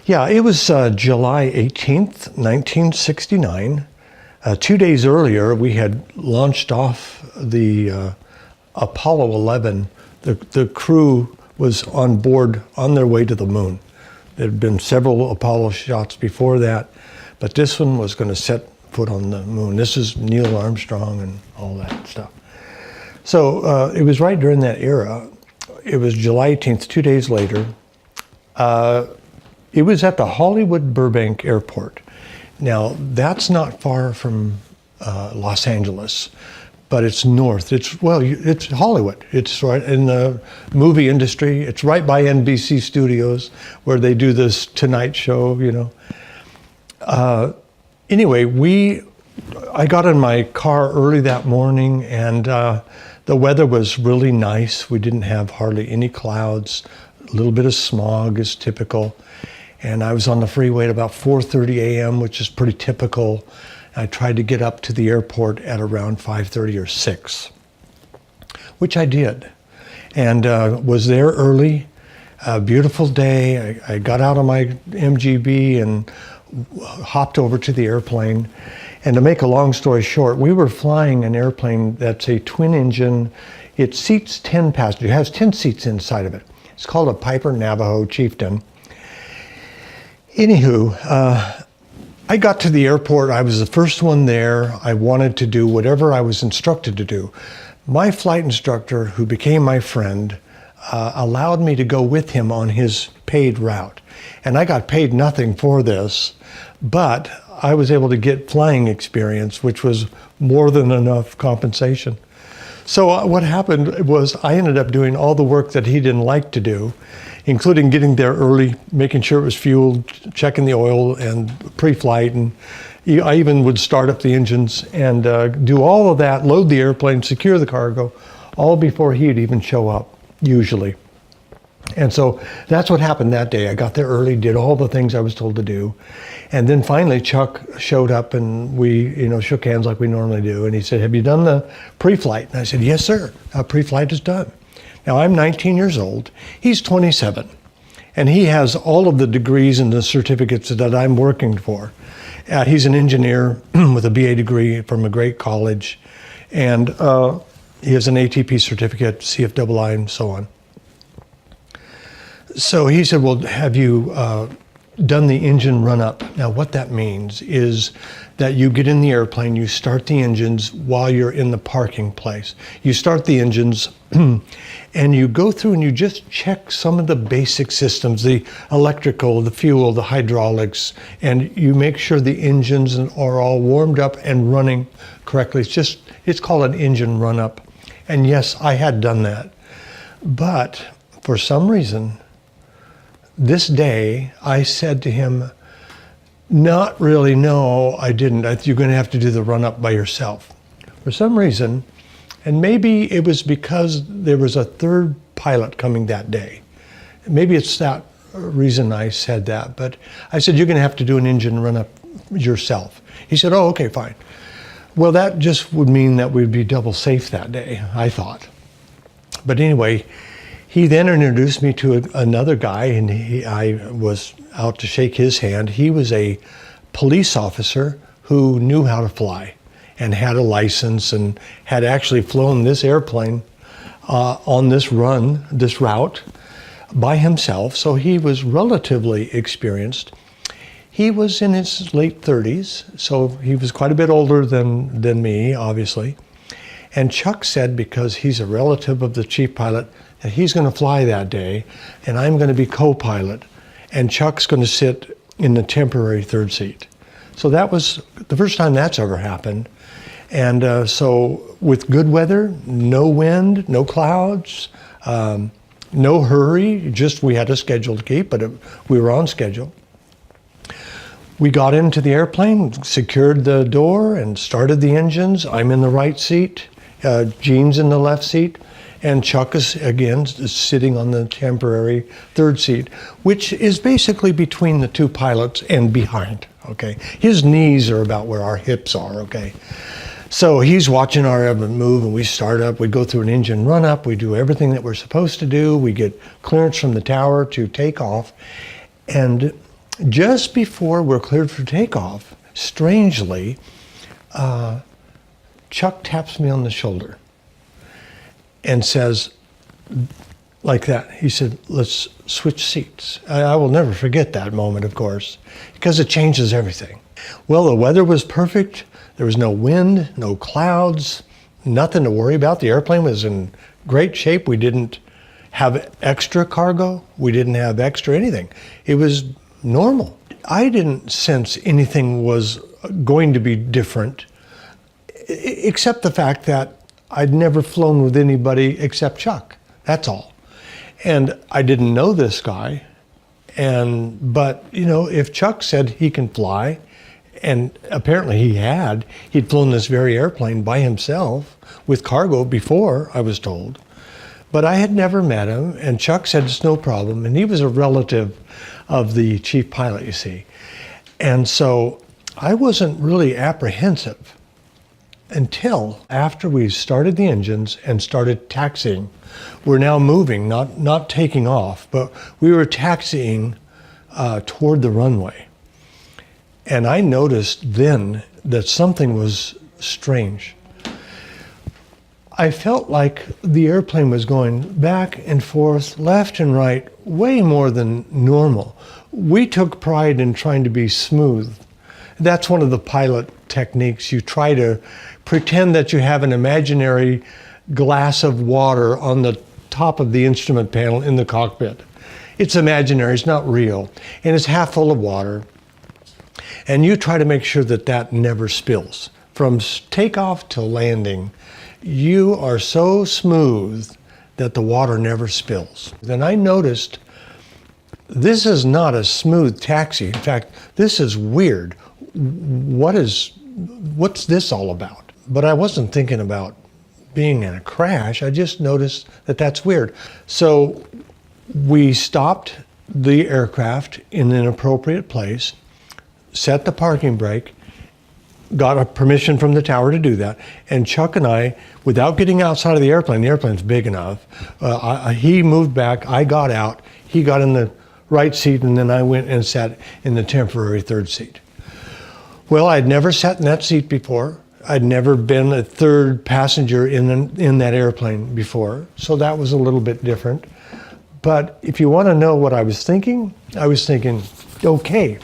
Yeah, it was July 18th, 1969. 2 days earlier, we had launched off the Apollo 11. The crew was on board on their way to the moon. There had been several Apollo shots before that, but this one was going to set foot on the moon. This is Neil Armstrong and all that stuff. So it was right during that era. It was July 18th, 2 days later. It was at the Hollywood Burbank Airport. Now, that's not far from Los Angeles, but it's north. It's Hollywood. It's right in the movie industry. It's right by NBC Studios where they do this Tonight Show, you know. Anyway, I got in my car early that morning, and the weather was really nice. We didn't have hardly any clouds, a little bit of smog is typical. And I was on the freeway at about 4:30 a.m., which is pretty typical. I tried to get up to the airport at around 5:30 or 6, which I did. And was there early, a beautiful day. I got out of my MGB and hopped over to the airplane. And to make a long story short, we were flying an airplane that's a twin engine. It seats 10 passengers. It has 10 seats inside of it. It's called a Piper Navajo Chieftain. Anywho, I got to the airport. I was the first one there. I wanted to do whatever I was instructed to do. My flight instructor, who became my friend, allowed me to go with him on his paid route. And I got paid nothing for this, but I was able to get flying experience, which was more than enough compensation. So what happened was I ended up doing all the work that he didn't like to do, including getting there early, making sure it was fueled, checking the oil and pre-flight. And I even would start up the engines and do all of that, load the airplane, secure the cargo, all before he'd even show up, usually. And so that's what happened that day. I got there early, did all the things I was told to do. And then finally Chuck showed up and we, shook hands like we normally do. And he said, "Have you done the pre-flight?" And I said, "Yes, sir. Pre-flight is done." Now I'm 19 years old. He's 27. And he has all of the degrees and the certificates that I'm working for. He's an engineer with a BA degree from a great college. And he has an ATP certificate, CFII, and so on. So he said, "Well, have you done the engine run-up?" Now, what that means is that you get in the airplane, you start the engines while you're in the parking place. You start the engines and you go through and you just check some of the basic systems, the electrical, the fuel, the hydraulics, and you make sure the engines are all warmed up and running correctly. It's called an engine run-up. And yes, I had done that. But for some reason, this day, I said to him, "Not really, no, I didn't. You're going to have to do the run-up by yourself." For some reason, and maybe it was because there was a third pilot coming that day. Maybe it's that reason I said that, but I said, "You're going to have to do an engine run-up yourself." He said, "Oh, okay, fine." Well, that just would mean that we'd be double safe that day, I thought. But anyway, he then introduced me to another guy, and I was out to shake his hand. He was a police officer who knew how to fly and had a license and had actually flown this airplane on this route by himself. So he was relatively experienced. He was in his late 30s, so he was quite a bit older than me, obviously. And Chuck said, because he's a relative of the chief pilot, that he's going to fly that day, and I'm going to be co-pilot, and Chuck's going to sit in the temporary third seat. So that was the first time that's ever happened. And so with good weather, no wind, no clouds, no hurry, just we had a schedule to keep, but we were on schedule. We got into the airplane, secured the door, and started the engines. I'm in the right seat, Gene's in the left seat. And Chuck is, again, sitting on the temporary third seat, which is basically between the two pilots and behind, okay? His knees are about where our hips are, okay? So he's watching our every move, and we start up. We go through an engine run-up. We do everything that we're supposed to do. We get clearance from the tower to take off. And Just before we're cleared for takeoff, strangely, Chuck taps me on the shoulder and says, like that, he said, let's switch seats. I will never forget that moment, of course, because it changes everything. Well, the weather was perfect. There was no wind, no clouds, nothing to worry about. The airplane was in great shape. We didn't have extra cargo. We didn't have extra anything. It was normal. I didn't sense anything was going to be different, except the fact that I'd never flown with anybody except Chuck. That's all. And I didn't know this guy. But you know, if Chuck said he can fly, and apparently he'd flown this very airplane by himself with cargo before, I was told. But I had never met him, and Chuck said it's no problem, and he was a relative of the chief pilot, you see. And so I wasn't really apprehensive until after we started the engines and started taxiing. We're now moving, not taking off, but we were taxiing toward the runway. And I noticed then that something was strange. I felt like the airplane was going back and forth, left and right, way more than normal. We took pride in trying to be smooth. That's one of the pilot techniques. You try to pretend that you have an imaginary glass of water on the top of the instrument panel in the cockpit. It's imaginary, it's not real, and it's half full of water. And you try to make sure that that never spills. From takeoff to landing, you are so smooth that the water never spills. Then I noticed this is not a smooth taxi. In fact, this is weird. What's this all about? But I wasn't thinking about being in a crash. I just noticed that that's weird. So we stopped the aircraft in an appropriate place, set the parking brake, got a permission from the tower to do that, and Chuck and I, without getting outside of the airplane's big enough, he moved back, I got out, he got in the right seat, and then I went and sat in the temporary third seat. Well, I'd never sat in that seat before. I'd never been a third passenger in that airplane before, so that was a little bit different. But if you want to know what I was thinking, okay,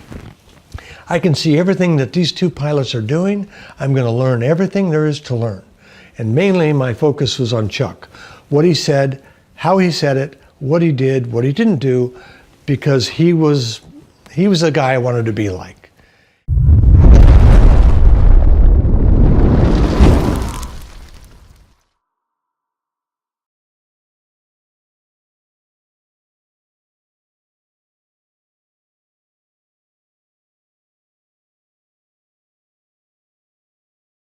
I can see everything that these two pilots are doing. I'm going to learn everything there is to learn. And mainly my focus was on Chuck. What he said, how he said it, what he did, what he didn't do, because he was a guy I wanted to be like.